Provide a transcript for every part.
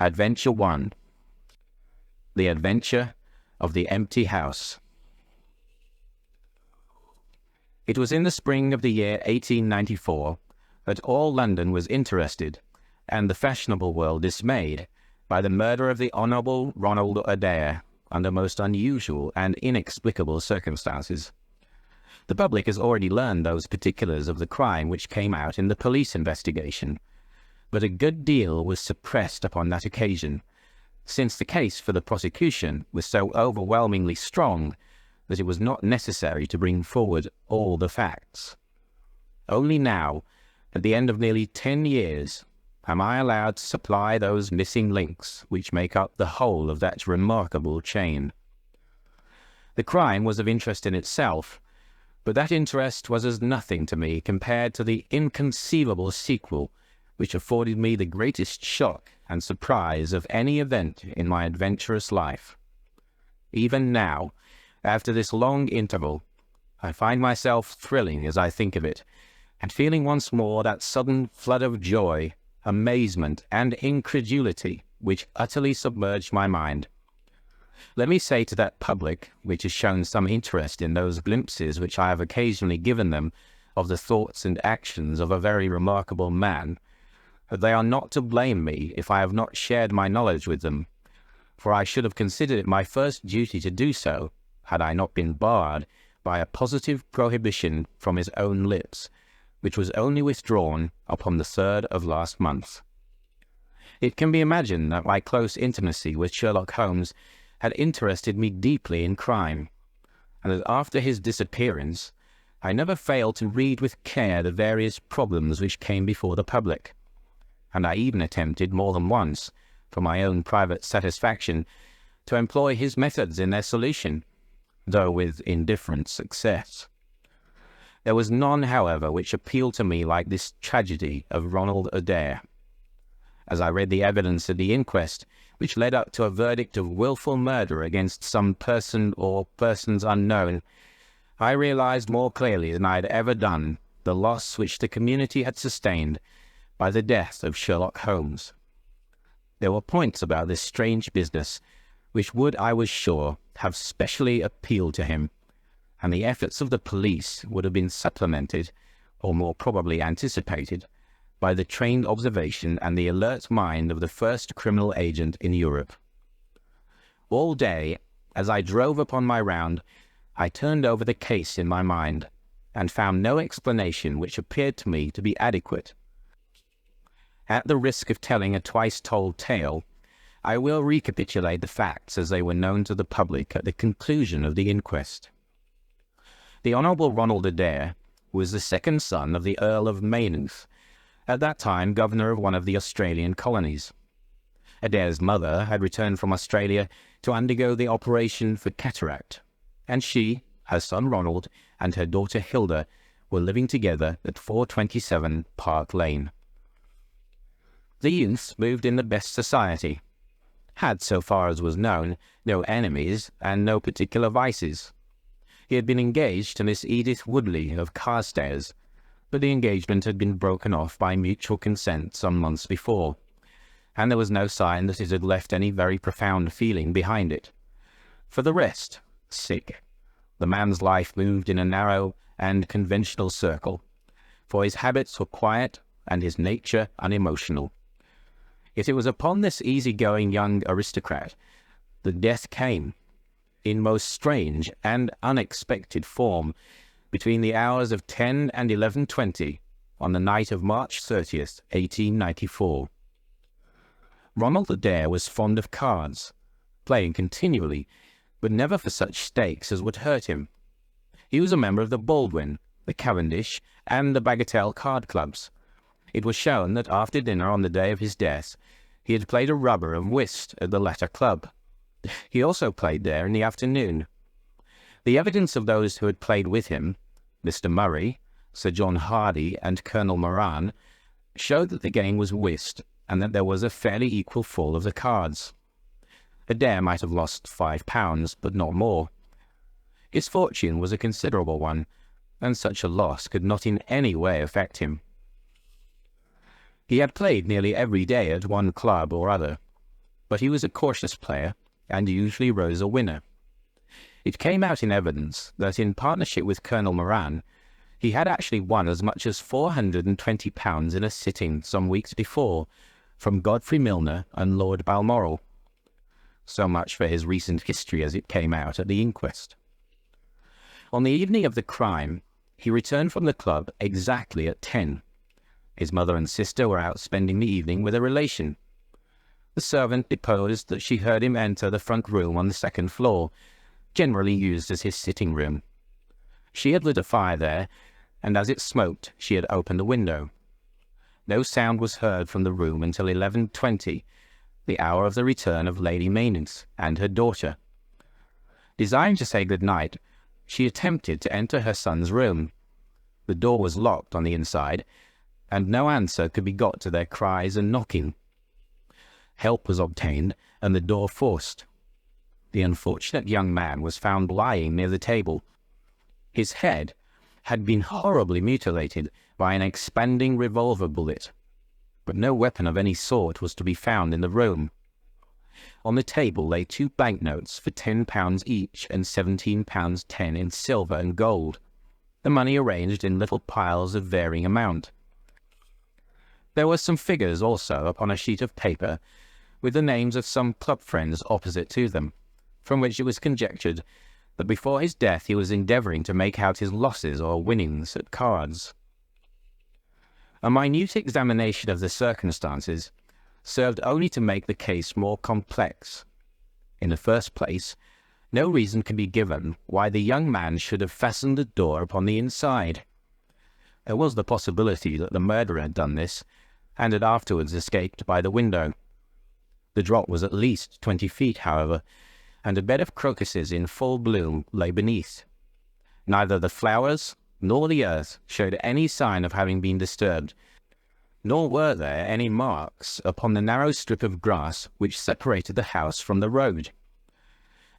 Adventure 1. The Adventure of the Empty House. It was in the spring of the year 1894 that all London was interested, and the fashionable world dismayed, by the murder of the Honourable Ronald Adair under most unusual and inexplicable circumstances. The public has already learned those particulars of the crime which came out in the police investigation, but a good deal was suppressed upon that occasion, since the case for the prosecution was so overwhelmingly strong that it was not necessary to bring forward all the facts. Only now, at the end of nearly 10 years, am I allowed to supply those missing links which make up the whole of that remarkable chain. The crime was of interest in itself, but that interest was as nothing to me compared to the inconceivable sequel which afforded me the greatest shock and surprise of any event in my adventurous life. Even now, after this long interval, I find myself thrilling as I think of it, and feeling once more that sudden flood of joy, amazement, and incredulity which utterly submerged my mind. Let me say to that public, which has shown some interest in those glimpses which I have occasionally given them of the thoughts and actions of a very remarkable man, that they are not to blame me if I have not shared my knowledge with them, for I should have considered it my first duty to do so, had I not been barred by a positive prohibition from his own lips, which was only withdrawn upon the 3rd of last month. It can be imagined that my close intimacy with Sherlock Holmes had interested me deeply in crime, and that after his disappearance I never failed to read with care the various problems which came before the public, and I even attempted more than once, for my own private satisfaction, to employ his methods in their solution, though with indifferent success. There was none, however, which appealed to me like this tragedy of Ronald Adair. As I read the evidence at the inquest, which led up to a verdict of wilful murder against some person or persons unknown, I realized more clearly than I had ever done the loss which the community had sustained by the death of Sherlock Holmes. There were points about this strange business which would, I was sure, have specially appealed to him, and the efforts of the police would have been supplemented, or more probably anticipated, by the trained observation and the alert mind of the first criminal agent in Europe. All day, as I drove upon my round, I turned over the case in my mind, and found no explanation which appeared to me to be adequate. At the risk of telling a twice-told tale, I will recapitulate the facts as they were known to the public at the conclusion of the inquest. The Honourable Ronald Adair was the second son of the Earl of Maynooth, at that time governor of one of the Australian colonies. Adair's mother had returned from Australia to undergo the operation for cataract, and she, her son Ronald, and her daughter Hilda were living together at 427 Park Lane. The youth moved in the best society, had, so far as was known, no enemies and no particular vices. He had been engaged to Miss Edith Woodley of Carstairs, but the engagement had been broken off by mutual consent some months before, and there was no sign that it had left any very profound feeling behind it. For the rest, the man's life moved in a narrow and conventional circle, for his habits were quiet and his nature unemotional. Yet it was upon this easy-going young aristocrat that death came, in most strange and unexpected form, between the hours of 10 and 11:20 on the night of March 30th, 1894. Ronald Adair was fond of cards, playing continually, but never for such stakes as would hurt him. He was a member of the Baldwin, the Cavendish, and the Bagatelle card clubs. It was shown that after dinner on the day of his death, he had played a rubber of whist at the latter club. He also played there in the afternoon. The evidence of those who had played with him, Mr. Murray, Sir John Hardy, and Colonel Moran, showed that the game was whist, and that there was a fairly equal fall of the cards. Adair might have lost £5, but not more. His fortune was a considerable one, and such a loss could not in any way affect him. He had played nearly every day at one club or other, but he was a cautious player and usually rose a winner. It came out in evidence that in partnership with Colonel Moran, he had actually won as much as £420 in a sitting some weeks before from Godfrey Milner and Lord Balmoral. So much for his recent history as it came out at the inquest. On the evening of the crime, he returned from the club exactly at 10. His mother and sister were out spending the evening with a relation. The servant deposed that she heard him enter the front room on the second floor, generally used as his sitting room. She had lit a fire there, and as it smoked, she had opened the window. No sound was heard from the room until 11:20, the hour of the return of Lady Maintenance and her daughter. Desiring to say good night, she attempted to enter her son's room. The door was locked on the inside, and no answer could be got to their cries and knocking. Help was obtained, and the door forced. The unfortunate young man was found lying near the table. His head had been horribly mutilated by an expanding revolver bullet, but no weapon of any sort was to be found in the room. On the table lay 2 banknotes for £10 each and £17.10 in silver and gold, the money arranged in little piles of varying amount. There were some figures also upon a sheet of paper, with the names of some club friends opposite to them, from which it was conjectured that before his death he was endeavouring to make out his losses or winnings at cards. A minute examination of the circumstances served only to make the case more complex. In the first place, no reason can be given why the young man should have fastened the door upon the inside. There was the possibility that the murderer had done this, and had afterwards escaped by the window. The drop was at least 20 feet, however, and a bed of crocuses in full bloom lay beneath. Neither the flowers nor the earth showed any sign of having been disturbed, nor were there any marks upon the narrow strip of grass which separated the house from the road.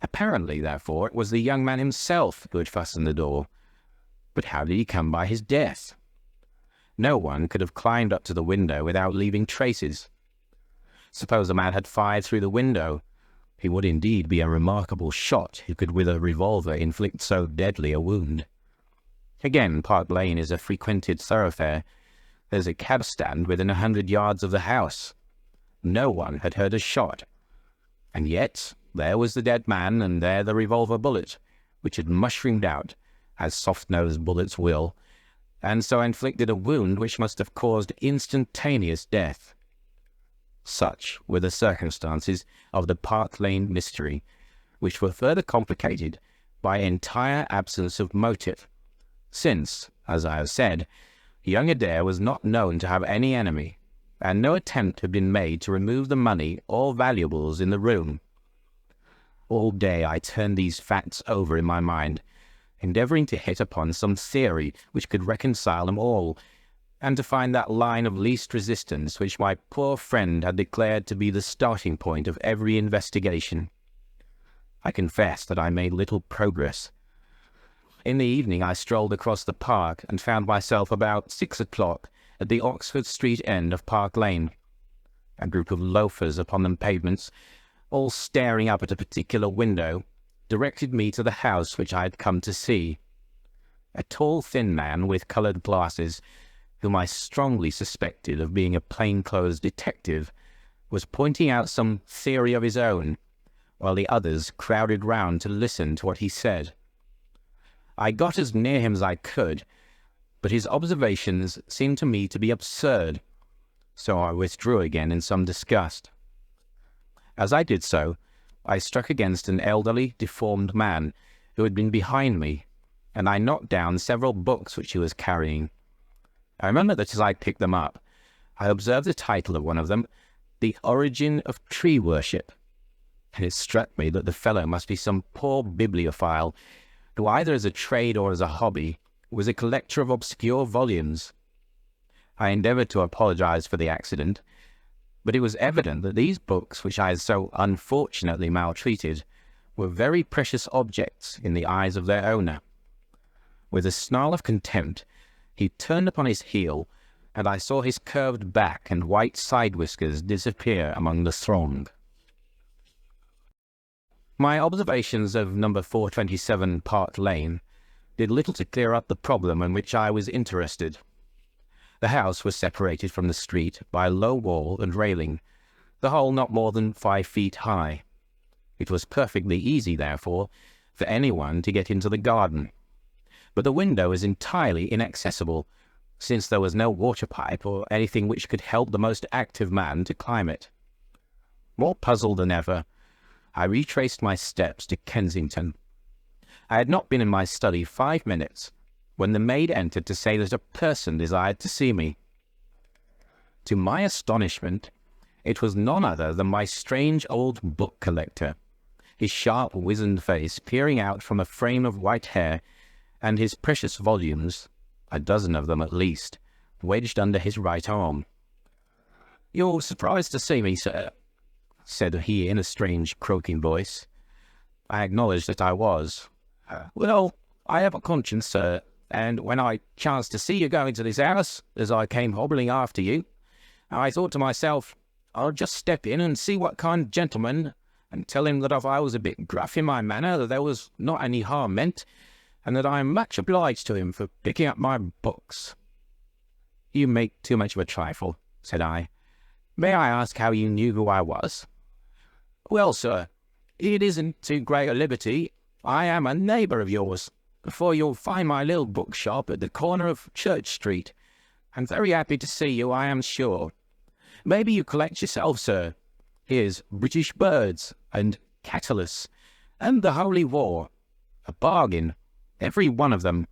Apparently, therefore, it was the young man himself who had fastened the door. But how did he come by his death? No one could have climbed up to the window without leaving traces. Suppose the man had fired through the window. He would indeed be a remarkable shot who could with a revolver inflict so deadly a wound. Again, Park Lane is a frequented thoroughfare. There's a cab stand within 100 yards of the house. No one had heard a shot. And yet, there was the dead man, and there the revolver bullet, which had mushroomed out, as soft-nosed bullets will, and so inflicted a wound which must have caused instantaneous death. Such were the circumstances of the Park Lane mystery, which were further complicated by entire absence of motive, since, as I have said, young Adair was not known to have any enemy, and no attempt had been made to remove the money or valuables in the room. All day I turned these facts over in my mind, endeavouring to hit upon some theory which could reconcile them all, and to find that line of least resistance which my poor friend had declared to be the starting point of every investigation. I confess that I made little progress. In the evening I strolled across the park and found myself about 6 o'clock at the Oxford Street end of Park Lane. A group of loafers upon the pavements, all staring up at a particular window, directed me to the house which I had come to see. A tall, thin man with coloured glasses, whom I strongly suspected of being a plainclothes detective, was pointing out some theory of his own, while the others crowded round to listen to what he said. I got as near him as I could, but his observations seemed to me to be absurd, so I withdrew again in some disgust. As I did so, I struck against an elderly, deformed man who had been behind me, and I knocked down several books which he was carrying. I remember that as I picked them up, I observed the title of one of them, The Origin of Tree Worship, and it struck me that the fellow must be some poor bibliophile, who either as a trade or as a hobby was a collector of obscure volumes. I endeavoured to apologize for the accident, but it was evident that these books, which I had so unfortunately maltreated, were very precious objects in the eyes of their owner. With a snarl of contempt, he turned upon his heel, and I saw his curved back and white side whiskers disappear among the throng. My observations of number 427 Park Lane did little to clear up the problem in which I was interested. The house was separated from the street by a low wall and railing, the whole not more than 5 feet high. It was perfectly easy, therefore, for anyone to get into the garden. But the window was entirely inaccessible, since there was no water pipe or anything which could help the most active man to climb it. More puzzled than ever, I retraced my steps to Kensington. I had not been in my study 5 minutes when the maid entered to say that a person desired to see me. To my astonishment, it was none other than my strange old book collector, his sharp, wizened face peering out from a frame of white hair, and his precious volumes, a dozen of them at least, wedged under his right arm. "You're surprised to see me, sir," said he in a strange, croaking voice. I acknowledged that I was. "Well, I have a conscience, sir, and when I chanced to see you go into this house, as I came hobbling after you, I thought to myself, I'll just step in and see what kind of gentleman, and tell him that if I was a bit gruff in my manner, that there was not any harm meant, and that I am much obliged to him for picking up my books." "You make too much of a trifle," said I. "May I ask how you knew who I was?" "Well, sir, it isn't too great a liberty. I am a neighbour of yours, for you'll find my little bookshop at the corner of Church Street, and very happy to see you, I am sure. Maybe you collect yourself, sir. Here's British Birds, and Catullus, and the Holy War. A bargain, every one of them.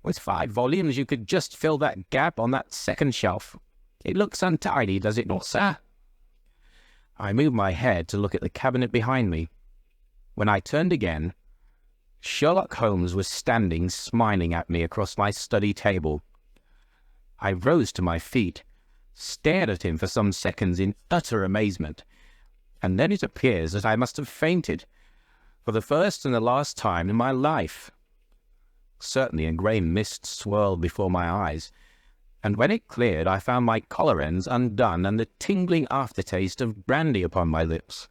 With 5 volumes you could just fill that gap on that second shelf. It looks untidy, does it not, sir?" I moved my head to look at the cabinet behind me. When I turned again, Sherlock Holmes was standing smiling at me across my study table. I rose to my feet, stared at him for some seconds in utter amazement, and then it appears that I must have fainted, for the first and the last time in my life. Certainly a grey mist swirled before my eyes, and when it cleared I found my collar ends undone and the tingling aftertaste of brandy upon my lips.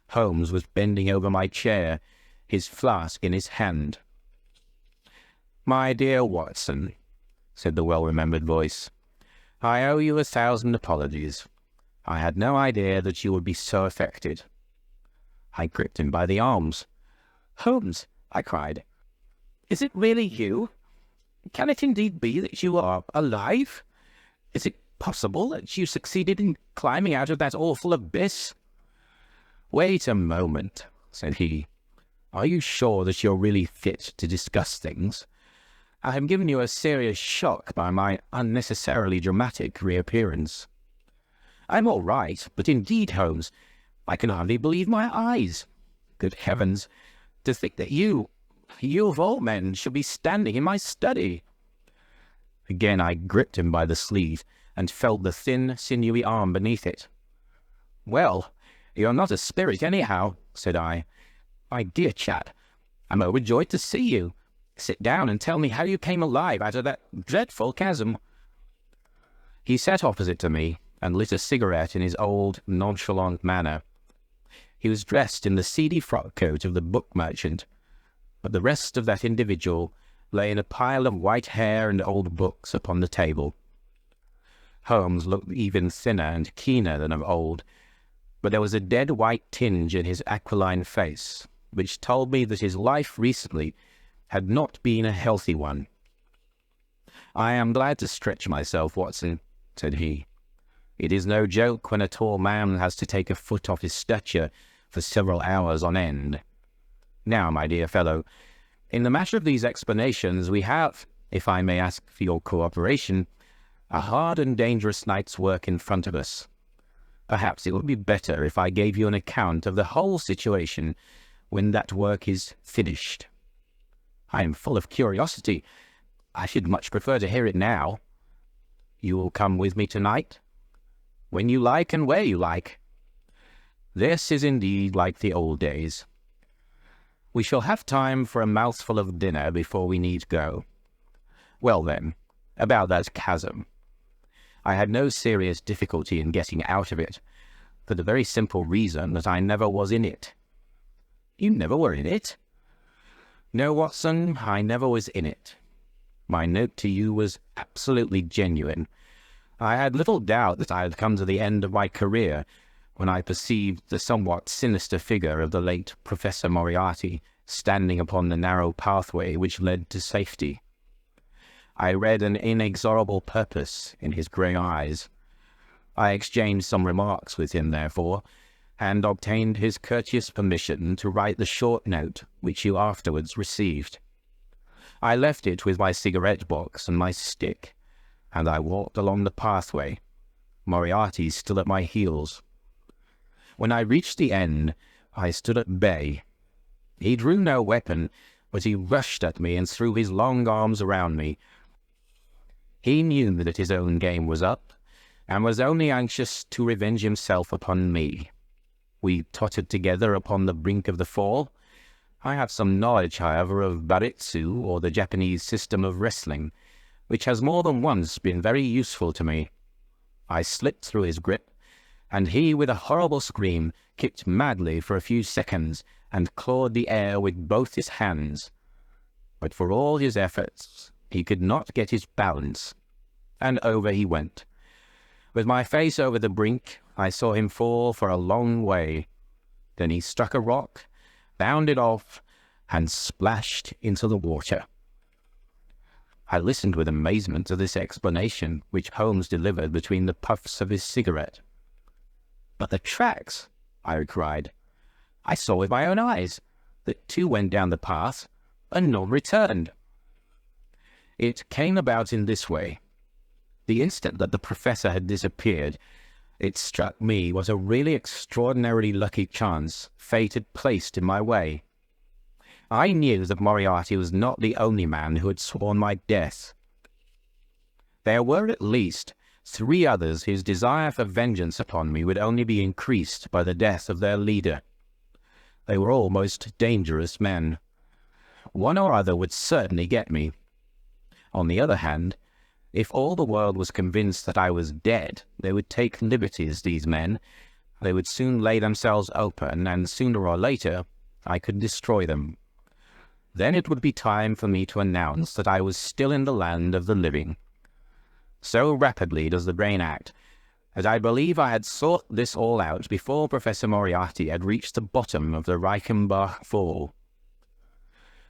Holmes was bending over my chair, his flask in his hand. "My dear Watson," said the well-remembered voice, "I owe you 1,000 apologies. I had no idea that you would be so affected." I gripped him by the arms. "Holmes," I cried, "is it really you? Can it indeed be that you are alive? Is it possible that you succeeded in climbing out of that awful abyss?" "Wait a moment," said he. "Are you sure that you're really fit to discuss things? I have given you a serious shock by my unnecessarily dramatic reappearance." "I'm all right, but indeed, Holmes, I can hardly believe my eyes. Good heavens, to think that you of all men, should be standing in my study." Again I gripped him by the sleeve and felt the thin, sinewy arm beneath it. "Well, you're not a spirit anyhow," said I. "My dear chap, I'm overjoyed to see you. Sit down and tell me how you came alive out of that dreadful chasm." He sat opposite to me and lit a cigarette in his old, nonchalant manner. He was dressed in the seedy frock-coat of the book merchant, but the rest of that individual lay in a pile of white hair and old books upon the table. Holmes looked even thinner and keener than of old, but there was a dead white tinge in his aquiline face, which told me that his life recently had not been a healthy one. "I am glad to stretch myself, Watson," said he. "It is no joke when a tall man has to take a foot off his stature for several hours on end. Now, my dear fellow, in the matter of these explanations we have, if I may ask for your cooperation, a hard and dangerous night's work in front of us. Perhaps it would be better if I gave you an account of the whole situation when that work is finished." "I am full of curiosity. I should much prefer to hear it now." "You will come with me tonight?" "When you like and where you like." "This is indeed like the old days. We shall have time for a mouthful of dinner before we need go. Well then, about that chasm. I had no serious difficulty in getting out of it, for the very simple reason that I never was in it. You never were in it?" "No, Watson, I never was in it. My note to you was absolutely genuine. I had little doubt that I had come to the end of my career when I perceived the somewhat sinister figure of the late Professor Moriarty standing upon the narrow pathway which led to safety. I read an inexorable purpose in his grey eyes. I exchanged some remarks with him, therefore, and obtained his courteous permission to write the short note which you afterwards received. I left it with my cigarette box and my stick, and I walked along the pathway, Moriarty still at my heels. When I reached the end, I stood at bay. He drew no weapon, but he rushed at me and threw his long arms around me. He knew that his own game was up, and was only anxious to revenge himself upon me. We tottered together upon the brink of the fall. I have some knowledge, however, of baritsu, or the Japanese system of wrestling, which has more than once been very useful to me. I slipped through his grip, and he, with a horrible scream, kicked madly for a few seconds, and clawed the air with both his hands. But for all his efforts, he could not get his balance, and over he went. With my face over the brink, I saw him fall for a long way. Then he struck a rock, bounded off, and splashed into the water. I listened with amazement to this explanation which Holmes delivered between the puffs of his cigarette. "But the tracks," I cried. "I saw with my own eyes that two went down the path, and none returned." It came about in this way. The instant that the professor had disappeared, it struck me what a really extraordinarily lucky chance fate had placed in my way. I knew that Moriarty was not the only man who had sworn my death. There were at least 3 others whose desire for vengeance upon me would only be increased by the death of their leader. They were all most dangerous men. One or other would certainly get me. On the other hand, if all the world was convinced that I was dead, they would take liberties, these men. They would soon lay themselves open, and sooner or later I could destroy them. Then it would be time for me to announce that I was still in the land of the living. So rapidly does the brain act, that I believe I had sought this all out before Professor Moriarty had reached the bottom of the Reichenbach fall.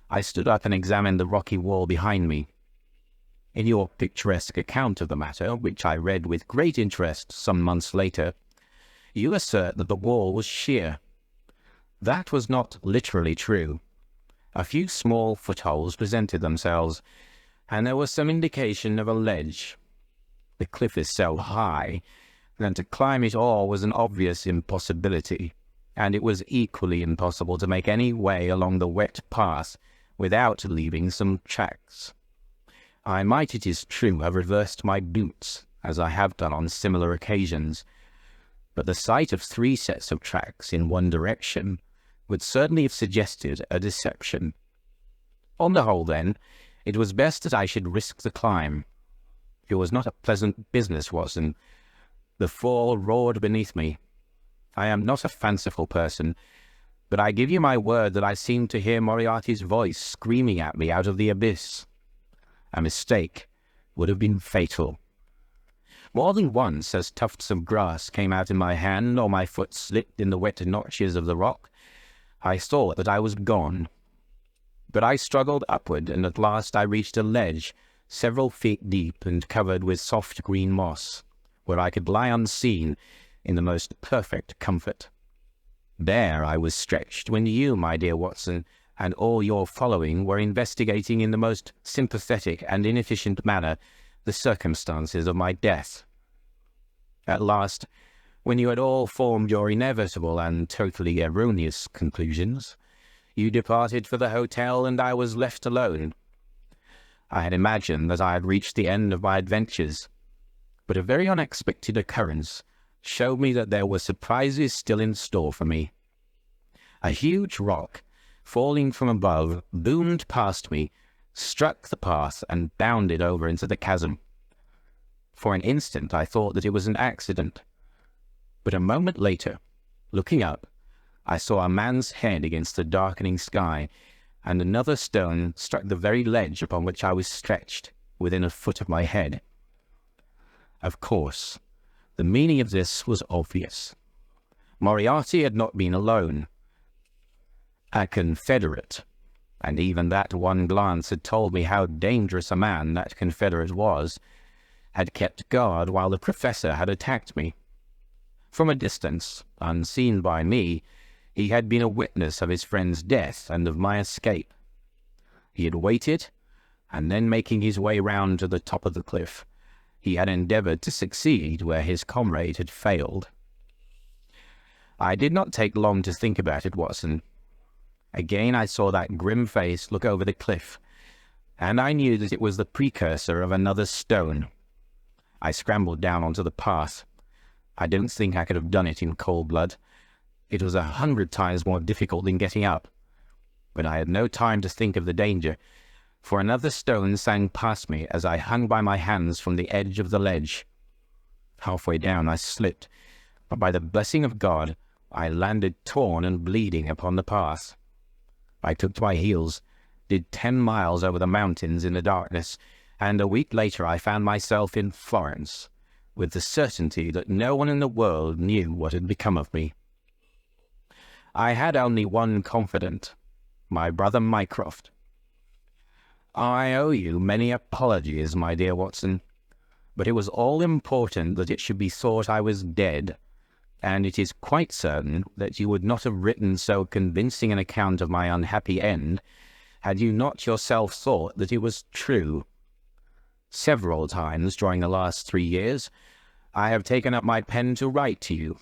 I stood up and examined the rocky wall behind me. In your picturesque account of the matter, which I read with great interest some months later, you assert that the wall was sheer. That was not literally true. A few small footholds presented themselves, and there was some indication of a ledge. The cliff is so high that to climb it all was an obvious impossibility, and it was equally impossible to make any way along the wet path without leaving some tracks. I might, it is true, have reversed my boots, as I have done on similar occasions, but the sight of 3 sets of tracks in one direction would certainly have suggested a deception. On the whole, then, it was best that I should risk the climb. It was not a pleasant business, Watson. The fall roared beneath me. I am not a fanciful person, but I give you my word that I seemed to hear Moriarty's voice screaming at me out of the abyss. A mistake would have been fatal. More than once, as tufts of grass came out in my hand or my foot slipped in the wet notches of the rock, I thought that I was gone. But I struggled upward, and at last I reached a ledge several feet deep and covered with soft green moss, where I could lie unseen in the most perfect comfort. There I was stretched when you, my dear Watson, and all your following were investigating in the most sympathetic and inefficient manner the circumstances of my death. At last, when you had all formed your inevitable and totally erroneous conclusions, you departed for the hotel, and I was left alone. I had imagined that I had reached the end of my adventures, but a very unexpected occurrence showed me that there were surprises still in store for me. A huge rock, falling from above, boomed past me, struck the path, and bounded over into the chasm. For an instant I thought that it was an accident, but a moment later, looking up, I saw a man's head against the darkening sky, and another stone struck the very ledge upon which I was stretched, within a foot of my head. Of course, the meaning of this was obvious. Moriarty had not been alone. A confederate, and even that one glance had told me how dangerous a man that confederate was, had kept guard while the professor had attacked me. From a distance, unseen by me, he had been a witness of his friend's death and of my escape. He had waited, and then making his way round to the top of the cliff, he had endeavoured to succeed where his comrade had failed. I did not take long to think about it, Watson. Again I saw that grim face look over the cliff, and I knew that it was the precursor of another stone. I scrambled down onto the path. I don't think I could have done it in cold blood. It was 100 times more difficult than getting up. But I had no time to think of the danger, for another stone sang past me as I hung by my hands from the edge of the ledge. Halfway down I slipped, but by the blessing of God, I landed torn and bleeding upon the path. I took to my heels, did 10 miles over the mountains in the darkness, and a week later I found myself in Florence, with the certainty that no one in the world knew what had become of me. I had only one confidant, my brother Mycroft. I owe you many apologies, my dear Watson, but it was all important that it should be thought I was dead, and it is quite certain that you would not have written so convincing an account of my unhappy end had you not yourself thought that it was true. Several times during the last 3 years I have taken up my pen to write to you,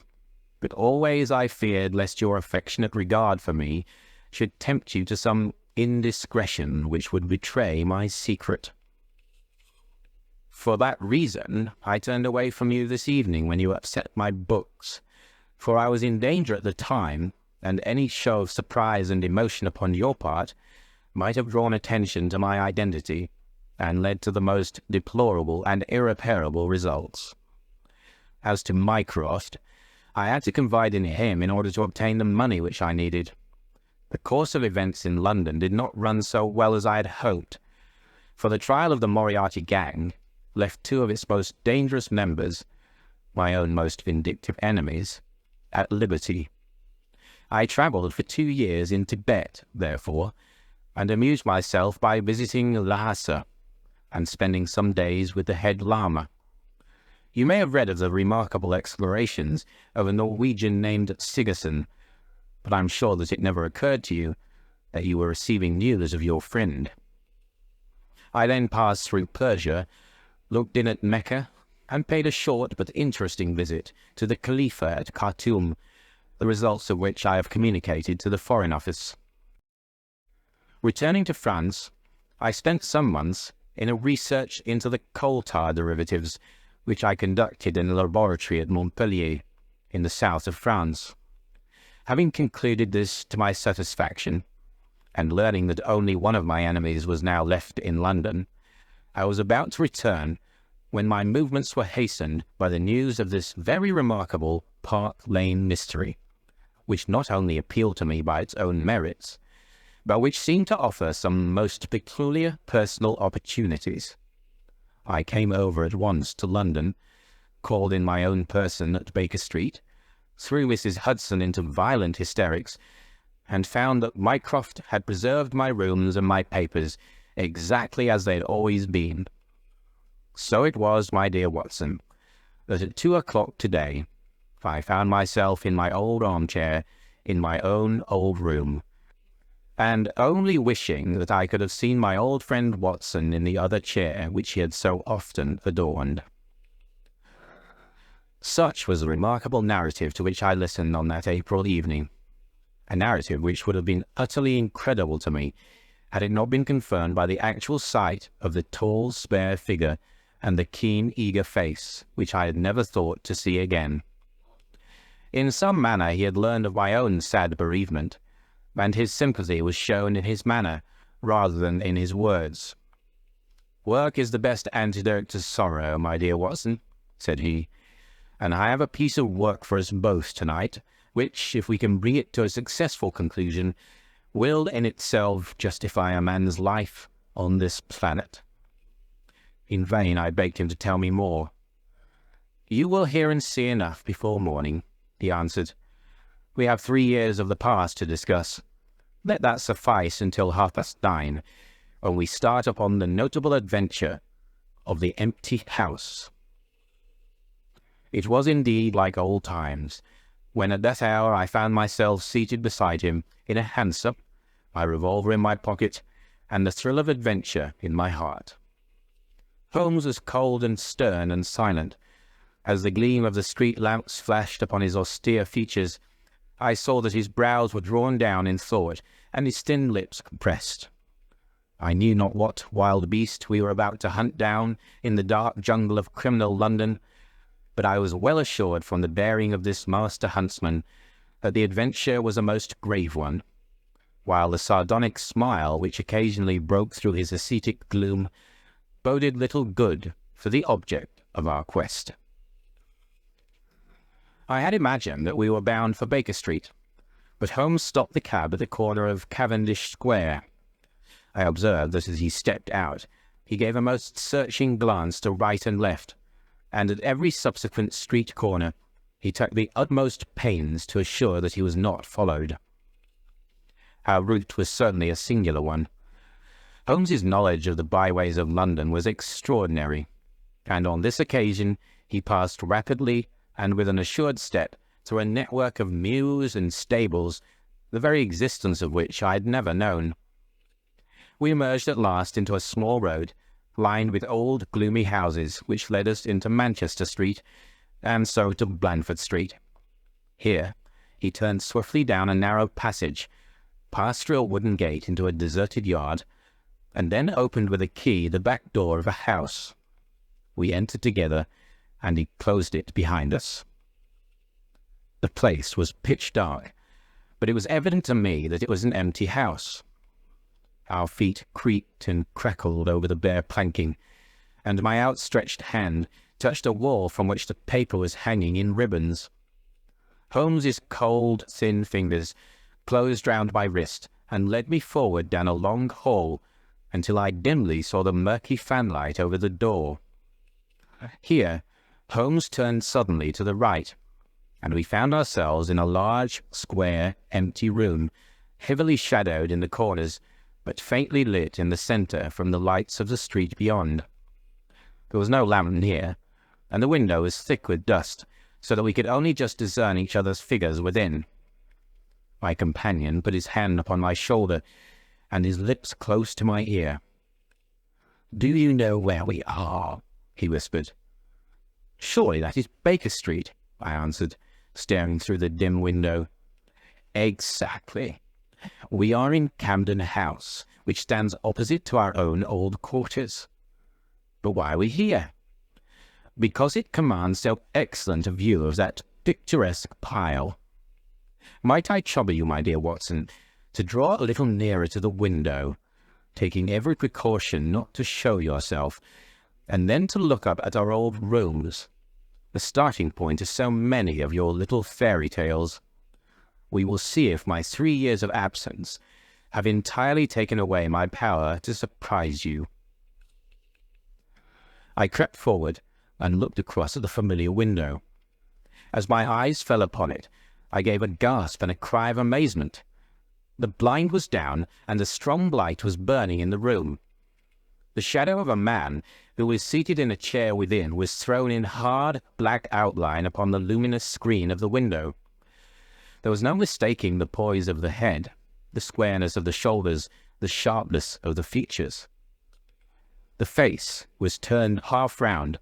but always I feared lest your affectionate regard for me should tempt you to some indiscretion which would betray my secret. For that reason I turned away from you this evening when you upset my books, for I was in danger at the time, and any show of surprise and emotion upon your part might have drawn attention to my identity, and led to the most deplorable and irreparable results. As to Mycroft, I had to confide in him in order to obtain the money which I needed. The course of events in London did not run so well as I had hoped, for the trial of the Moriarty gang left 2 of its most dangerous members, my own most vindictive enemies, at liberty. I travelled for 2 years in Tibet, therefore, and amused myself by visiting Lhasa and spending some days with the head Lama. You may have read of the remarkable explorations of a Norwegian named Sigerson, but I'm sure that it never occurred to you that you were receiving news of your friend. I then passed through Persia, looked in at Mecca, and paid a short but interesting visit to the Khalifa at Khartoum, the results of which I have communicated to the Foreign Office. Returning to France, I spent some months in a research into the coal tar derivatives, which I conducted in a laboratory at Montpellier, in the south of France. Having concluded this to my satisfaction, and learning that only one of my enemies was now left in London, I was about to return when my movements were hastened by the news of this very remarkable Park Lane mystery, which not only appealed to me by its own merits, but which seemed to offer some most peculiar personal opportunities. I came over at once to London, called in my own person at Baker Street, threw Mrs. Hudson into violent hysterics, and found that Mycroft had preserved my rooms and my papers exactly as they had always been. So it was, my dear Watson, that at 2 o'clock today I found myself in my old armchair in my own old room, and only wishing that I could have seen my old friend Watson in the other chair which he had so often adorned. Such was the remarkable narrative to which I listened on that April evening, a narrative which would have been utterly incredible to me had it not been confirmed by the actual sight of the tall, spare figure and the keen, eager face, which I had never thought to see again. In some manner he had learned of my own sad bereavement, and his sympathy was shown in his manner rather than in his words. "Work is the best antidote to sorrow, my dear Watson," said he, and I have a piece of work for us both tonight, which, if we can bring it to a successful conclusion, will in itself justify a man's life on this planet." In vain I begged him to tell me more. "You will hear and see enough before morning," he answered. "We have 3 years of the past to discuss. Let that suffice until 9:30, when we start upon the notable adventure of the empty house." It was indeed like old times, when at that hour I found myself seated beside him in a hansom, my revolver in my pocket, and the thrill of adventure in my heart. Holmes was cold and stern and silent. As the gleam of the street lamps flashed upon his austere features, I saw that his brows were drawn down in thought, and his thin lips compressed. I knew not what wild beast we were about to hunt down in the dark jungle of criminal London, but I was well assured from the bearing of this master huntsman that the adventure was a most grave one, while the sardonic smile which occasionally broke through his ascetic gloom boded little good for the object of our quest. I had imagined that we were bound for Baker Street, but Holmes stopped the cab at the corner of Cavendish Square. I observed that as he stepped out, he gave a most searching glance to right and left, and at every subsequent street corner he took the utmost pains to assure that he was not followed. Our route was certainly a singular one. Holmes's knowledge of the byways of London was extraordinary, and on this occasion he passed rapidly and with an assured step through a network of mews and stables, the very existence of which I had never known. We emerged at last into a small road, lined with old gloomy houses, which led us into Manchester Street, and so to Blandford Street. Here he turned swiftly down a narrow passage, passed through a wooden gate into a deserted yard, and then opened with a key the back door of a house. We entered together, and he closed it behind us. The place was pitch dark, but it was evident to me that it was an empty house. Our feet creaked and crackled over the bare planking, and my outstretched hand touched a wall from which the paper was hanging in ribbons. Holmes's cold, thin fingers closed round my wrist and led me forward down a long hall until I dimly saw the murky fanlight over the door. Here Holmes turned suddenly to the right, and we found ourselves in a large, square, empty room, heavily shadowed in the corners, but faintly lit in the centre from the lights of the street beyond. There was no lamp near, and the window was thick with dust, so that we could only just discern each other's figures within. My companion put his hand upon my shoulder, and his lips close to my ear. "Do you know where we are?" he whispered. "Surely that is Baker Street," I answered, staring through the dim window. "Exactly. We are in Camden House, which stands opposite to our own old quarters. But why are we here?" "Because it commands so excellent a view of that picturesque pile. Might I trouble you, my dear Watson, to draw a little nearer to the window, taking every precaution not to show yourself, and then to look up at our old rooms, the starting point of so many of your little fairy tales. We will see if my 3 years of absence have entirely taken away my power to surprise you." I crept forward and looked across at the familiar window. As my eyes fell upon it, I gave a gasp and a cry of amazement. The blind was down, and a strong light was burning in the room. The shadow of a man who was seated in a chair within was thrown in hard, black outline upon the luminous screen of the window. There was no mistaking the poise of the head, the squareness of the shoulders, the sharpness of the features. The face was turned half round,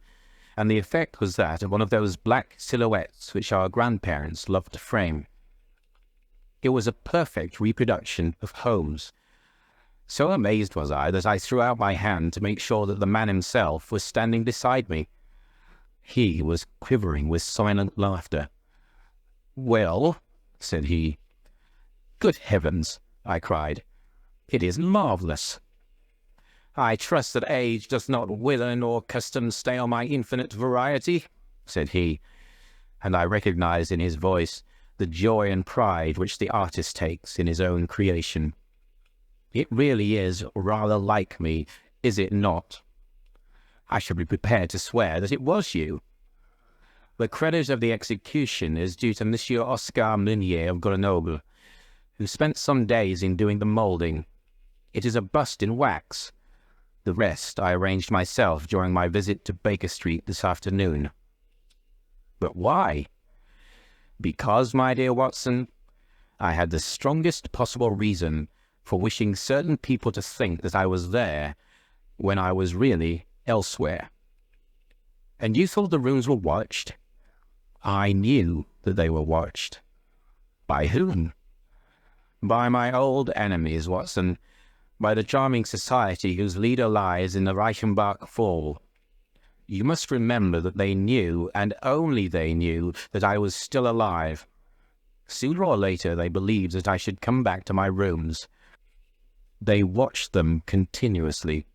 and the effect was that of one of those black silhouettes which our grandparents loved to frame. It was a perfect reproduction of Holmes. So amazed was I that I threw out my hand to make sure that the man himself was standing beside me. He was quivering with silent laughter. "Well," said he. "Good heavens!" I cried. "It is marvellous." "I trust that age does not wither nor custom stale my infinite variety," said he. and I recognized in his voice the joy and pride which the artist takes in his own creation. "It really is rather like me, is it not?" "I should be prepared to swear that it was you." "The credit of the execution is due to Monsieur Oscar Meunier of Grenoble, who spent some days in doing the moulding. It is a bust in wax. The rest I arranged myself during my visit to Baker Street this afternoon." "But why?" "Because, my dear Watson, I had the strongest possible reason for wishing certain people to think that I was there when I was really elsewhere." "And you thought the rooms were watched?" "I knew that they were watched." "By whom?" "By my old enemies, Watson. By the charming society whose leader lies in the Reichenbach Fall. You must remember that they knew, and only they knew, that I was still alive. Sooner or later they believed that I should come back to my rooms. They watched them continuously,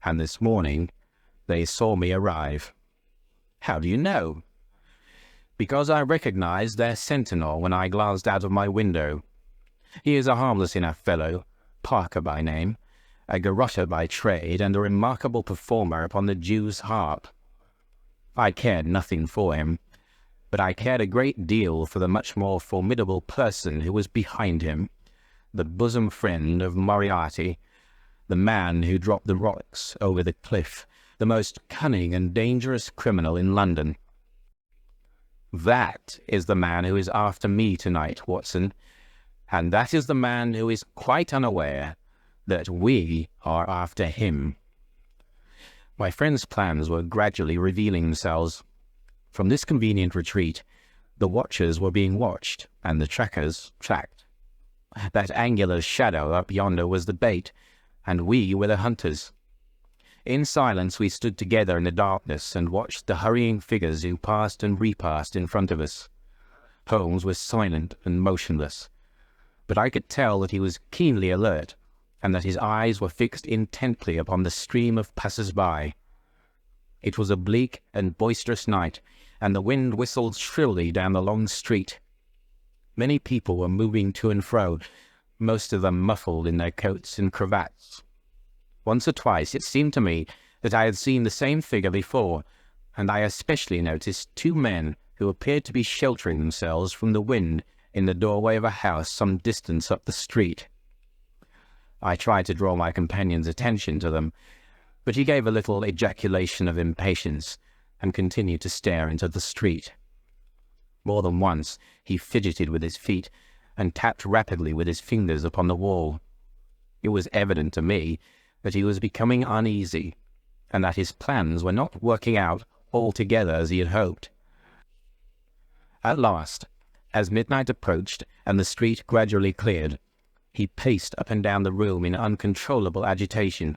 and this morning they saw me arrive." "How do you know?" "Because I recognized their sentinel when I glanced out of my window. He is a harmless enough fellow, Parker by name, a garrotter by trade, and a remarkable performer upon the Jew's harp. I cared nothing for him, but I cared a great deal for the much more formidable person who was behind him, the bosom friend of Moriarty, the man who dropped the rocks over the cliff, the most cunning and dangerous criminal in London. That is the man who is after me tonight, Watson, and that is the man who is quite unaware that we are after him." My friend's plans were gradually revealing themselves. From this convenient retreat, the watchers were being watched, and the trackers tracked. That angular shadow up yonder was the bait, and we were the hunters. In silence we stood together in the darkness and watched the hurrying figures who passed and repassed in front of us. Holmes was silent and motionless, but I could tell that he was keenly alert, and that his eyes were fixed intently upon the stream of passers-by. It was a bleak and boisterous night, and the wind whistled shrilly down the long street. Many people were moving to and fro, most of them muffled in their coats and cravats. Once or twice it seemed to me that I had seen the same figure before, and I especially noticed two men who appeared to be sheltering themselves from the wind in the doorway of a house some distance up the street. I tried to draw my companion's attention to them, but he gave a little ejaculation of impatience and continued to stare into the street. More than once he fidgeted with his feet and tapped rapidly with his fingers upon the wall. It was evident to me that he was becoming uneasy, and that his plans were not working out altogether as he had hoped. At last, as midnight approached and the street gradually cleared, he paced up and down the room in uncontrollable agitation.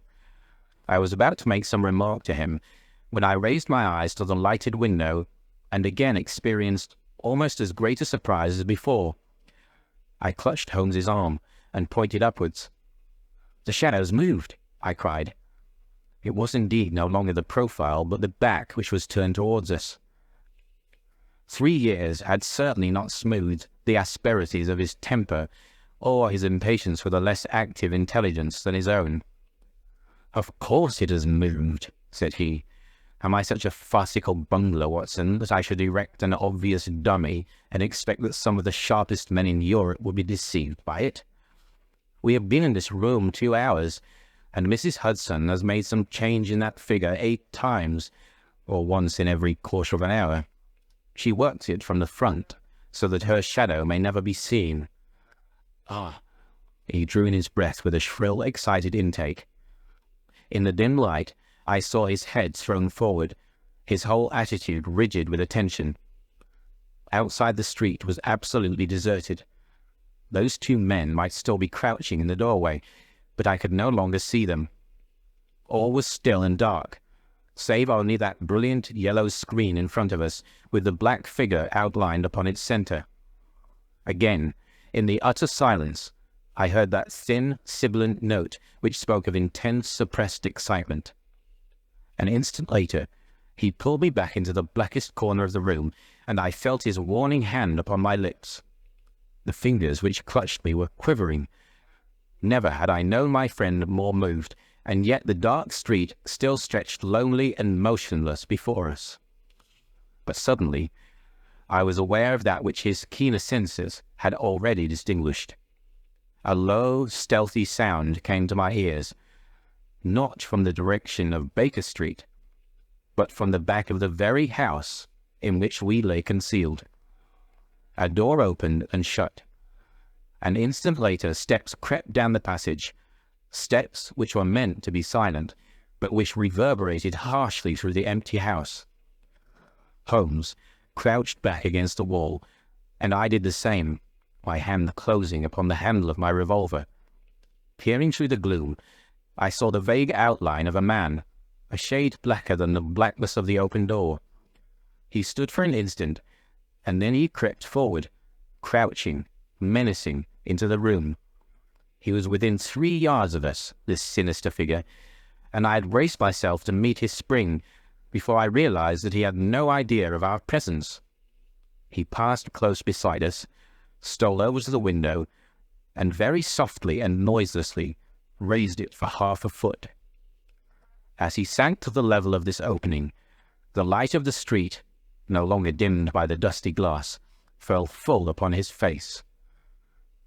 I was about to make some remark to him when I raised my eyes to the lighted window and again experienced almost as great a surprise as before. I clutched Holmes's arm and pointed upwards. "The shadows moved," I cried. It was indeed no longer the profile, but the back which was turned towards us. 3 years had certainly not smoothed the asperities of his temper or his impatience with a less active intelligence than his own. "Of course it has moved," said he. "Am I such a farcical bungler, Watson, that I should erect an obvious dummy and expect that some of the sharpest men in Europe would be deceived by it? We have been in this room 2 hours, and Mrs. Hudson has made some change in that figure 8 times, or once in every quarter of an hour. She works it from the front, so that her shadow may never be seen. Ah!" He drew in his breath with a shrill, excited intake. In the dim light, I saw his head thrown forward, his whole attitude rigid with attention. Outside the street was absolutely deserted. Those 2 men might still be crouching in the doorway, but I could no longer see them. All was still and dark, save only that brilliant yellow screen in front of us, with the black figure outlined upon its center. Again, in the utter silence, I heard that thin, sibilant note which spoke of intense, suppressed excitement. An instant later, he pulled me back into the blackest corner of the room and I felt his warning hand upon my lips. The fingers which clutched me were quivering. Never had I known my friend more moved, and yet the dark street still stretched lonely and motionless before us. But suddenly I was aware of that which his keener senses had already distinguished. A low, stealthy sound came to my ears, not from the direction of Baker Street, but from the back of the very house in which we lay concealed. A door opened and shut. An instant later, steps crept down the passage, steps which were meant to be silent, but which reverberated harshly through the empty house. Holmes crouched back against the wall, and I did the same, my hand closing upon the handle of my revolver. Peering through the gloom, I saw the vague outline of a man, a shade blacker than the blackness of the open door. He stood for an instant, and then he crept forward, crouching, menacing, into the room. He was within 3 yards of us, this sinister figure, and I had braced myself to meet his spring before I realized that he had no idea of our presence. He passed close beside us, stole over to the window, and very softly and noiselessly raised it for half a foot. As he sank to the level of this opening, the light of the street, no longer dimmed by the dusty glass, fell full upon his face.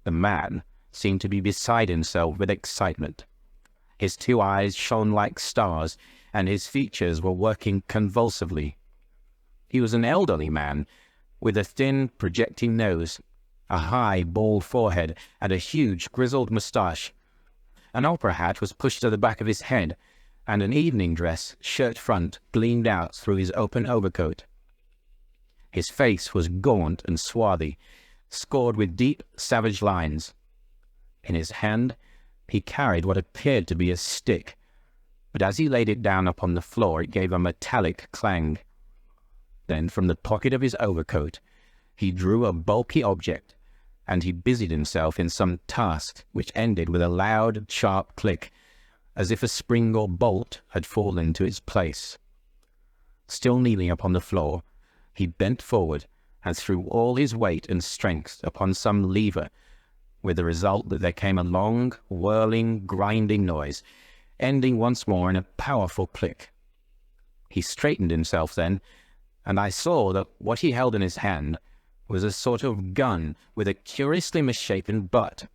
The man seemed to be beside himself with excitement. His 2 eyes shone like stars, and his features were working convulsively. He was an elderly man, with a thin, projecting nose, a high, bald forehead, and a huge, grizzled moustache. An opera hat was pushed to the back of his head, and an evening dress, shirt front, gleamed out through his open overcoat. His face was gaunt and swarthy, scored with deep, savage lines. In his hand he carried what appeared to be a stick, but as he laid it down upon the floor it gave a metallic clang. Then from the pocket of his overcoat he drew a bulky object, and he busied himself in some task which ended with a loud, sharp click, as if a spring or bolt had fallen to its place. Still kneeling upon the floor, he bent forward and threw all his weight and strength upon some lever, with the result that there came a long, whirling, grinding noise, ending once more in a powerful click. He straightened himself then, and I saw that what he held in his hand was a sort of gun with a curiously misshapen butt.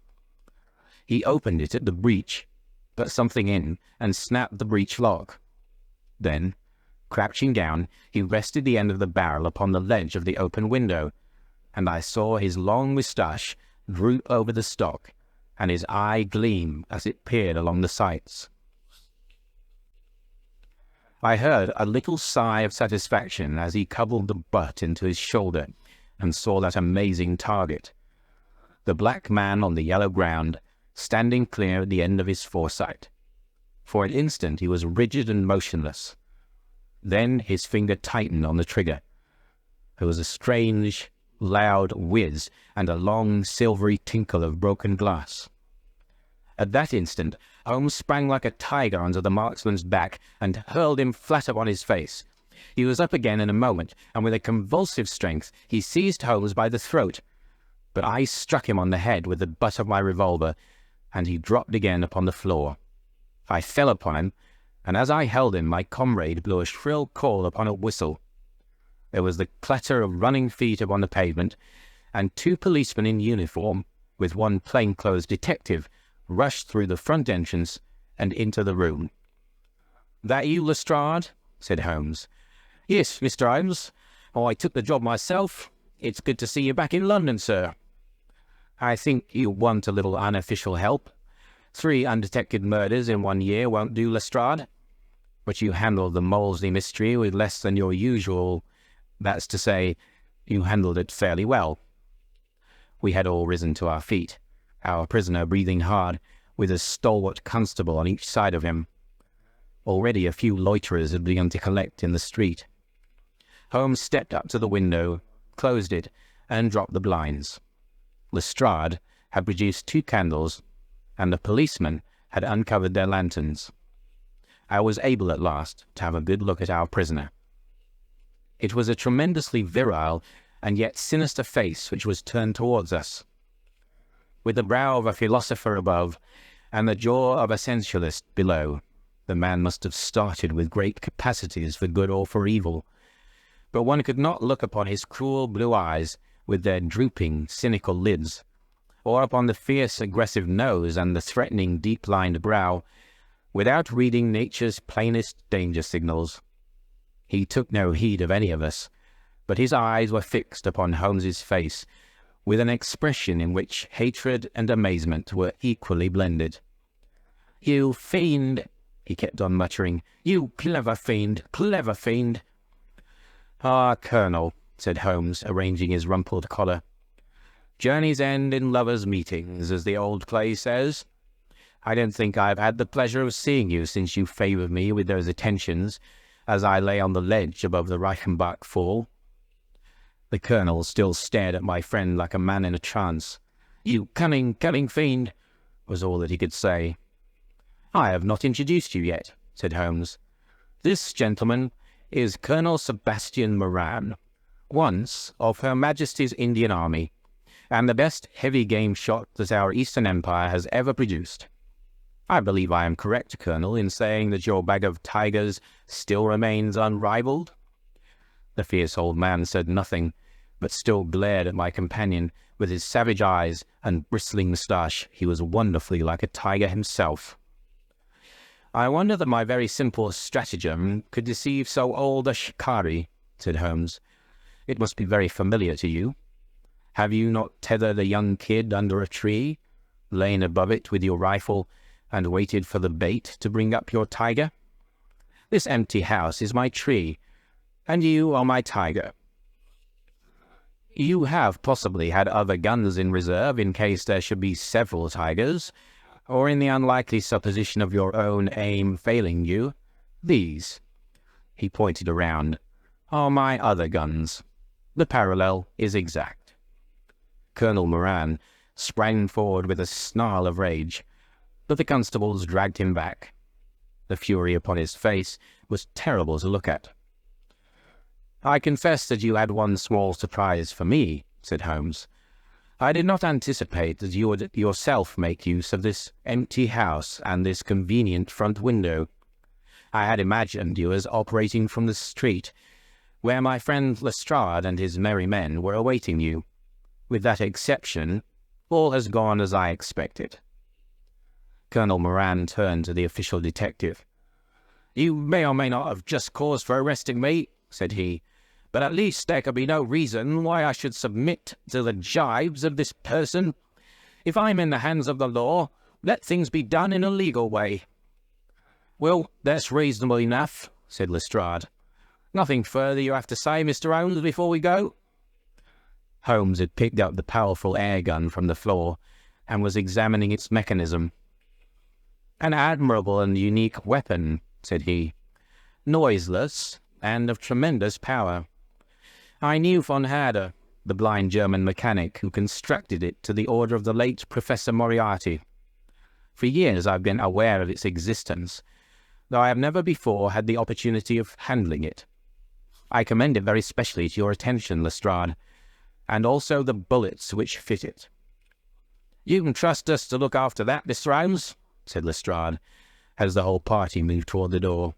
He opened it at the breech, put something in, and snapped the breech lock. Then, crouching down, he rested the end of the barrel upon the ledge of the open window, and I saw his long moustache droop over the stock, and his eye gleam as it peered along the sights. I heard a little sigh of satisfaction as he cuddled the butt into his shoulder and saw that amazing target, the black man on the yellow ground, standing clear at the end of his foresight. For an instant he was rigid and motionless. Then his finger tightened on the trigger. There was a strange, loud whiz and a long, silvery tinkle of broken glass. At that instant, Holmes sprang like a tiger onto the marksman's back and hurled him flat upon his face. He was up again in a moment, and with a convulsive strength he seized Holmes by the throat. But I struck him on the head with the butt of my revolver, and he dropped again upon the floor. I fell upon him, and as I held him, my comrade blew a shrill call upon a whistle. There was the clatter of running feet upon the pavement, and 2 policemen in uniform, with one plainclothes detective, rushed through the front entrance and into the room. "That you, Lestrade?" said Holmes. "Yes, Mr. Holmes. I took the job myself. It's good to see you back in London, sir. I think you want a little unofficial help. 3 undetected murders in 1 year won't do, Lestrade. But you handled the Molesley mystery with less than your usual... that's to say, you handled it fairly well." We had all risen to our feet, our prisoner breathing hard, with a stalwart constable on each side of him. Already a few loiterers had begun to collect in the street. Holmes stepped up to the window, closed it, and dropped the blinds. Lestrade had produced 2 candles, and the policemen had uncovered their lanterns. I was able at last to have a good look at our prisoner. It was a tremendously virile and yet sinister face which was turned towards us. With the brow of a philosopher above, and the jaw of a sensualist below, the man must have started with great capacities for good or for evil. But one could not look upon his cruel blue eyes with their drooping, cynical lids, or upon the fierce, aggressive nose and the threatening, deep-lined brow, without reading nature's plainest danger signals. He took no heed of any of us, but his eyes were fixed upon Holmes's face, with an expression in which hatred and amazement were equally blended. "You fiend!" he kept on muttering. "You clever fiend, clever fiend!" "Ah, Colonel," said Holmes, arranging his rumpled collar. "Journeys end in lovers' meetings, as the old play says. I don't think I've had the pleasure of seeing you since you favoured me with those attentions, as I lay on the ledge above the Reichenbach fall." The Colonel still stared at my friend like a man in a trance. "You cunning, cunning fiend," was all that he could say. "I have not introduced you yet," said Holmes. "This gentleman is Colonel Sebastian Moran, once of Her Majesty's Indian Army, and the best heavy game shot that our Eastern Empire has ever produced. I believe I am correct, Colonel, in saying that your bag of tigers still remains unrivaled?" The fierce old man said nothing, but still glared at my companion with his savage eyes and bristling moustache. He was wonderfully like a tiger himself. "I wonder that my very simple stratagem could deceive so old a shikari," said Holmes. "It must be very familiar to you. Have you not tethered a young kid under a tree, lain above it with your rifle, and waited for the bait to bring up your tiger? This empty house is my tree, and you are my tiger. You have possibly had other guns in reserve in case there should be several tigers, or in the unlikely supposition of your own aim failing you. These," he pointed around, "are my other guns. The parallel is exact." Colonel Moran sprang forward with a snarl of rage, but the constables dragged him back. The fury upon his face was terrible to look at. "I confess that you had one small surprise for me," said Holmes. "I did not anticipate that you would yourself make use of this empty house and this convenient front window. I had imagined you as operating from the street, where my friend Lestrade and his merry men were awaiting you. With that exception, all has gone as I expected." Colonel Moran turned to the official detective. "You may or may not have just cause for arresting me," said he, "but at least there can be no reason why I should submit to the gibes of this person. If I'm in the hands of the law, let things be done in a legal way." "Well, that's reasonable enough," said Lestrade. "Nothing further you have to say, Mr. Holmes, before we go?" Holmes had picked up the powerful air gun from the floor and was examining its mechanism. "An admirable and unique weapon," said he. "Noiseless and of tremendous power. I knew von Herder, the blind German mechanic who constructed it to the order of the late Professor Moriarty. For years I've been aware of its existence, though I have never before had the opportunity of handling it. I commend it very specially to your attention, Lestrade, and also the bullets which fit it." "You can trust us to look after that, Mr. Holmes," said Lestrade, as the whole party moved toward the door.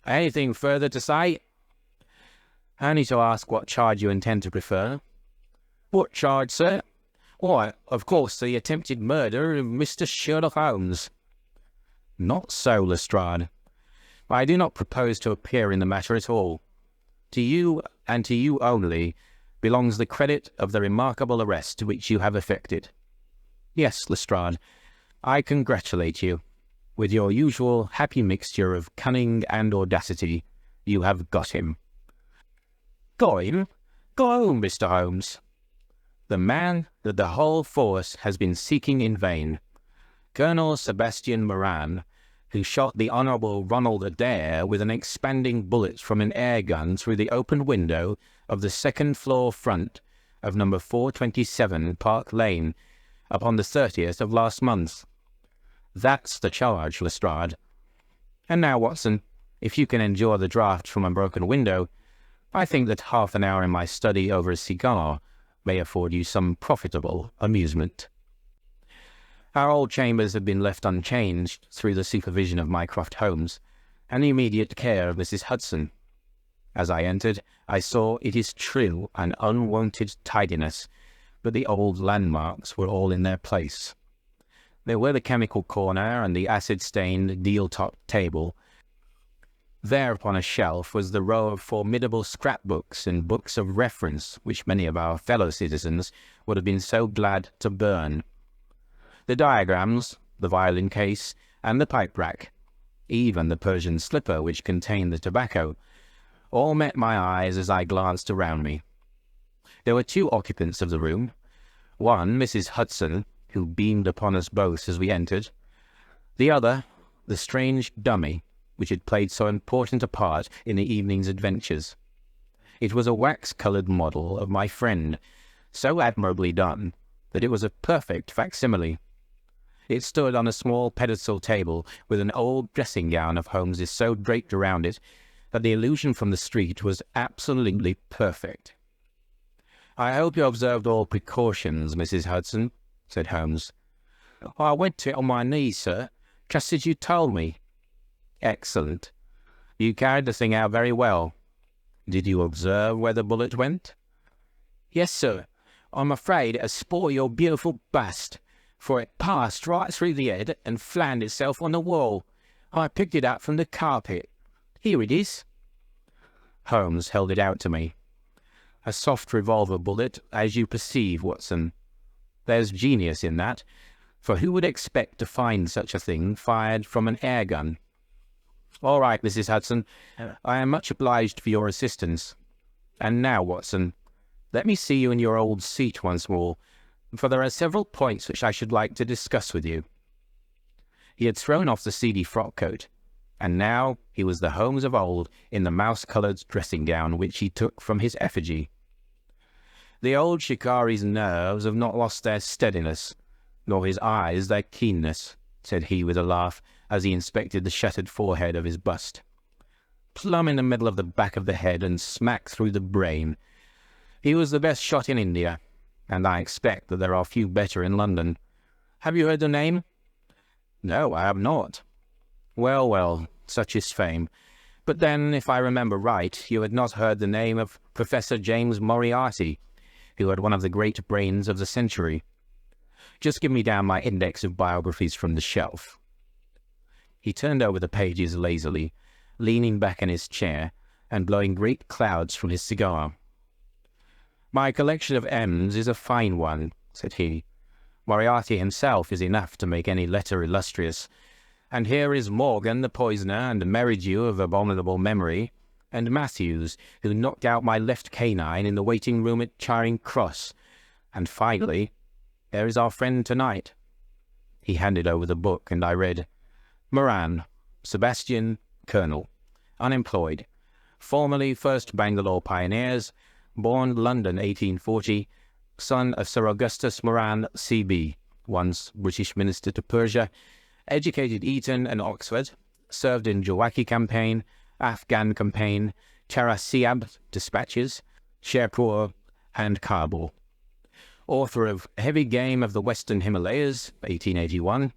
"Anything further to say?" "Only to ask what charge you intend to prefer." "What charge, sir?" "Why, of course, the attempted murder of Mr. Sherlock Holmes." "Not so, Lestrade. I do not propose to appear in the matter at all. To you, and to you only, belongs the credit of the remarkable arrest which you have effected. Yes, Lestrade, I congratulate you. With your usual happy mixture of cunning and audacity, you have got him." "Got him? Got whom, Mr. Holmes?" "The man that the whole force has been seeking in vain. Colonel Sebastian Moran, who shot the Honourable Ronald Adair with an expanding bullet from an air gun through the open window of the second-floor front of number 427 Park Lane upon the 30th of last month. That's the charge, Lestrade. And now, Watson, if you can endure the draught from a broken window, I think that half an hour in my study over a cigar may afford you some profitable amusement. Our old chambers had been left unchanged through the supervision of Mycroft Holmes and the immediate care of Mrs. Hudson. As I entered, I saw, it is true, an unwonted tidiness, but the old landmarks were all in their place. There were the chemical corner and the acid-stained deal-topped table. There upon a shelf was the row of formidable scrapbooks and books of reference which many of our fellow citizens would have been so glad to burn. The diagrams, the violin case, and the pipe rack, even the Persian slipper which contained the tobacco, all met my eyes as I glanced around me. There were two occupants of the room, one Mrs. Hudson, who beamed upon us both as we entered, the other, the strange dummy, which had played so important a part in the evening's adventures. It was a wax-coloured model of my friend, so admirably done that it was a perfect facsimile. It stood on a small pedestal table with an old dressing gown of Holmes's so draped around it that the illusion from the street was absolutely perfect. "I hope you observed all precautions, Mrs. Hudson," said Holmes. "I went to it on my knees, sir, just as you told me." "Excellent. You carried the thing out very well. Did you observe where the bullet went?" "Yes, sir. I'm afraid it has spoiled your beautiful bust, for it passed right through the head and flattened itself on the wall. I picked it up from the carpet. Here it is." Holmes held it out to me. "A soft revolver bullet, as you perceive, Watson. There's genius in that, for who would expect to find such a thing fired from an air gun? All right, Mrs. Hudson, I am much obliged for your assistance. And now, Watson, let me see you in your old seat once more, for there are several points which I should like to discuss with you." He had thrown off the seedy frock-coat, and now he was the Holmes of old in the mouse-coloured dressing-gown which he took from his effigy. "The old shikari's nerves have not lost their steadiness, nor his eyes their keenness," said he with a laugh, as he inspected the shattered forehead of his bust. "Plumb in the middle of the back of the head and smack through the brain. He was the best shot in India, and I expect that there are few better in London. Have you heard the name?" "No, I have not." "Well, well, such is fame. But then, if I remember right, you had not heard the name of Professor James Moriarty, who had one of the great brains of the century. Just give me down my index of biographies from the shelf." He turned over the pages lazily, leaning back in his chair and blowing great clouds from his cigar. "My collection of M's is a fine one," said he. "Moriarty himself is enough to make any letter illustrious. And here is Morgan the poisoner, and Merridew of abominable memory, and Matthews, who knocked out my left canine in the waiting-room at Charing Cross. And finally, there is our friend tonight." He handed over the book, and I read, "Moran, Sebastian, Colonel, unemployed, formerly 1st Bangalore Pioneers, born London 1840, son of Sir Augustus Moran, C.B., once British Minister to Persia, educated Eton and Oxford, served in Jawaki campaign, Afghan campaign, Charasiab dispatches, Sherpur, and Kabul. Author of Heavy Game of the Western Himalayas, 1881,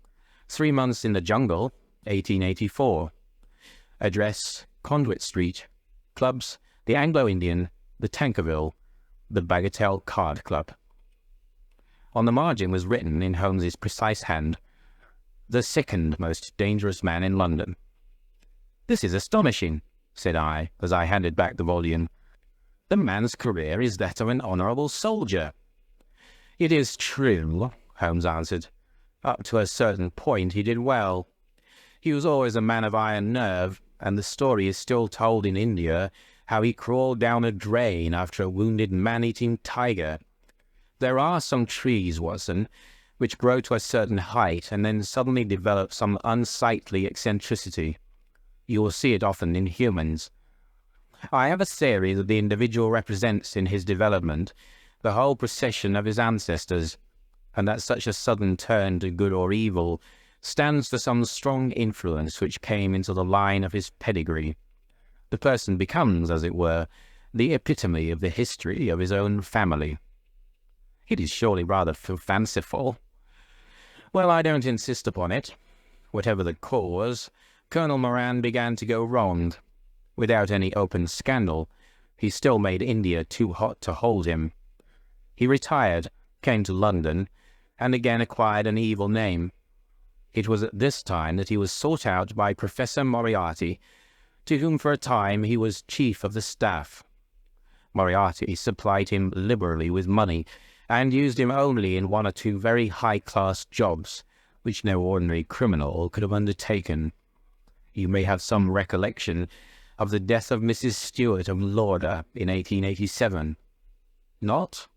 3 Months in the Jungle, 1884. Address, Conduit Street. Clubs, the Anglo-Indian, the Tankerville, the Bagatelle Card Club." On the margin was written in Holmes's precise hand, "The second most dangerous man in London." "This is astonishing," said I, as I handed back the volume. "The man's career is that of an honourable soldier." "It is true," Holmes answered. "Up to a certain point he did well. He was always a man of iron nerve, and the story is still told in India how he crawled down a drain after a wounded man-eating tiger. There are some trees, Watson, which grow to a certain height and then suddenly develop some unsightly eccentricity. You will see it often in humans. I have a theory that the individual represents in his development the whole procession of his ancestors, and that such a sudden turn to good or evil stands for some strong influence which came into the line of his pedigree. The person becomes, as it were, the epitome of the history of his own family. It is surely rather fanciful. Well, I don't insist upon it. Whatever the cause, Colonel Moran began to go wrong. Without any open scandal, he still made India too hot to hold him. He retired, came to London, and again acquired an evil name. It was at this time that he was sought out by Professor Moriarty, to whom for a time he was chief of the staff. Moriarty supplied him liberally with money, and used him only in one or two very high-class jobs, which no ordinary criminal could have undertaken. You may have some recollection of the death of Mrs. Stewart of Lauder in 1887. Not?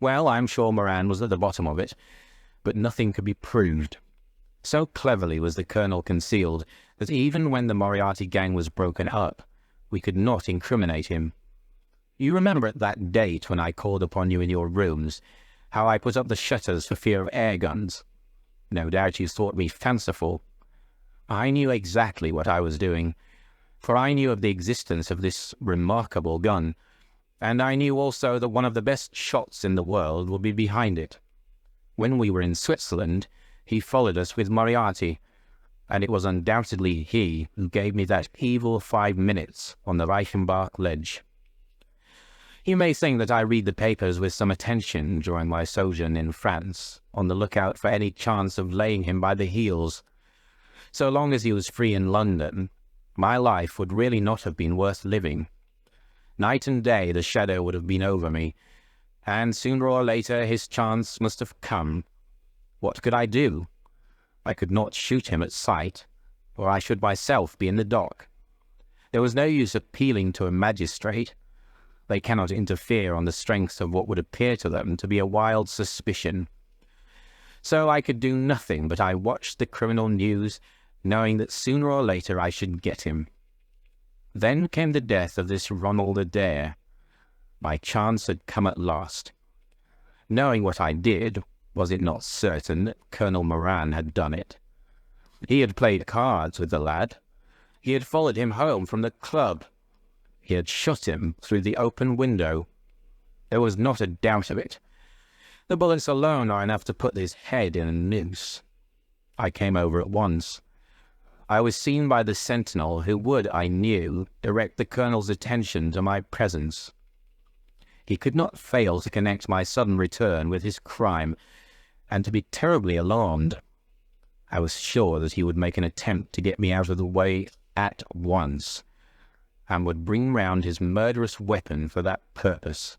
Well, I'm sure Moran was at the bottom of it, but nothing could be proved. So cleverly was the colonel concealed that even when the Moriarty gang was broken up, we could not incriminate him. You remember at that date when I called upon you in your rooms, how I put up the shutters for fear of air guns? No doubt you thought me fanciful. I knew exactly what I was doing, for I knew of the existence of this remarkable gun, and I knew also that one of the best shots in the world would be behind it. When we were in Switzerland, he followed us with Moriarty, and it was undoubtedly he who gave me that evil 5 minutes on the Reichenbach ledge. You may think that I read the papers with some attention during my sojourn in France, on the lookout for any chance of laying him by the heels. So long as he was free in London, my life would really not have been worth living. Night and day the shadow would have been over me, and sooner or later his chance must have come. What could I do? I could not shoot him at sight, or I should myself be in the dock. There was no use appealing to a magistrate. They cannot interfere on the strength of what would appear to them to be a wild suspicion. So I could do nothing but I watched the criminal news, knowing that sooner or later I should get him. Then came the death of this Ronald Adair. My chance had come at last. Knowing what I did, was it not certain that Colonel Moran had done it? He had played cards with the lad. He had followed him home from the club. He had shot him through the open window. There was not a doubt of it. The bullets alone are enough to put his head in a noose. I came over at once. I was seen by the sentinel who would, I knew, direct the colonel's attention to my presence. He could not fail to connect my sudden return with his crime, and to be terribly alarmed. I was sure that he would make an attempt to get me out of the way at once, and would bring round his murderous weapon for that purpose.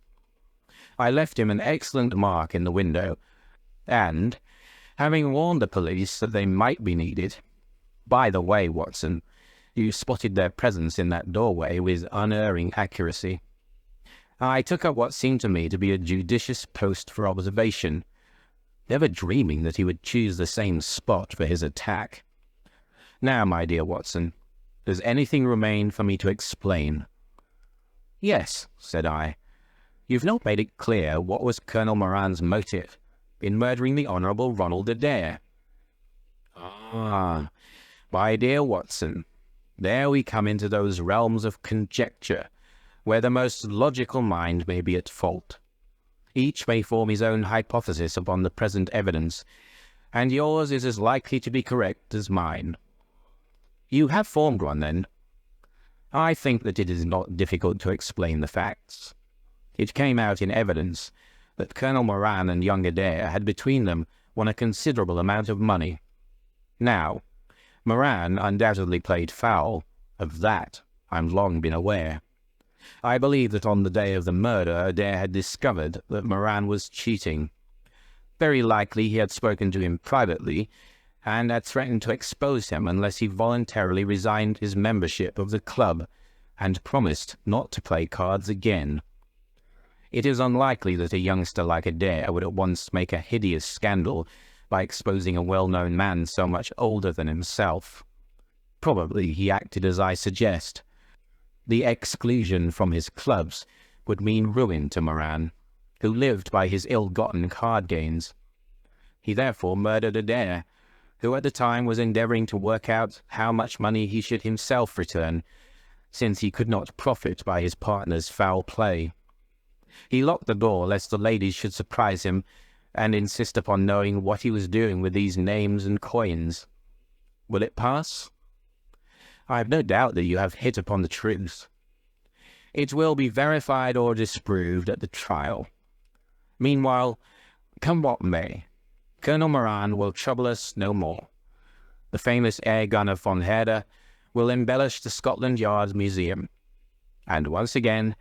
I left him an excellent mark in the window, and, having warned the police that they might be needed— by the way, Watson, you spotted their presence in that doorway with unerring accuracy— I took up what seemed to me to be a judicious post for observation, never dreaming that he would choose the same spot for his attack. Now, my dear Watson, does anything remain for me to explain? Yes, said I. You've not made it clear what was Colonel Moran's motive in murdering the Honourable Ronald Adair. Ah, my dear Watson, there we come into those realms of conjecture where the most logical mind may be at fault. Each may form his own hypothesis upon the present evidence, and yours is as likely to be correct as mine. You have formed one, then? I think that it is not difficult to explain the facts. It came out in evidence that Colonel Moran and young Adair had between them won a considerable amount of money. Now, Moran undoubtedly played foul. Of that I'm long been aware. I believe that on the day of the murder Adair had discovered that Moran was cheating. Very likely he had spoken to him privately, and had threatened to expose him unless he voluntarily resigned his membership of the club, and promised not to play cards again. It is unlikely that a youngster like Adair would at once make a hideous scandal by exposing a well-known man so much older than himself. Probably he acted as I suggest. The exclusion from his clubs would mean ruin to Moran, who lived by his ill-gotten card gains. He therefore murdered Adair, who at the time was endeavouring to work out how much money he should himself return, since he could not profit by his partner's foul play. He locked the door lest the ladies should surprise him and insist upon knowing what he was doing with these names and coins. Will it pass? I have no doubt that you have hit upon the truth. It will be verified or disproved at the trial. Meanwhile, come what may, Colonel Moran will trouble us no more. The famous air gunner von Herder will embellish the Scotland Yard Museum. And once again,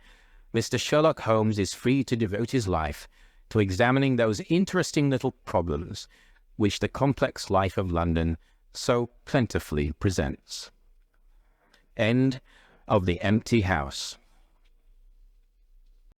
Mr. Sherlock Holmes is free to devote his life to examining those interesting little problems which the complex life of London so plentifully presents. End of The Empty House.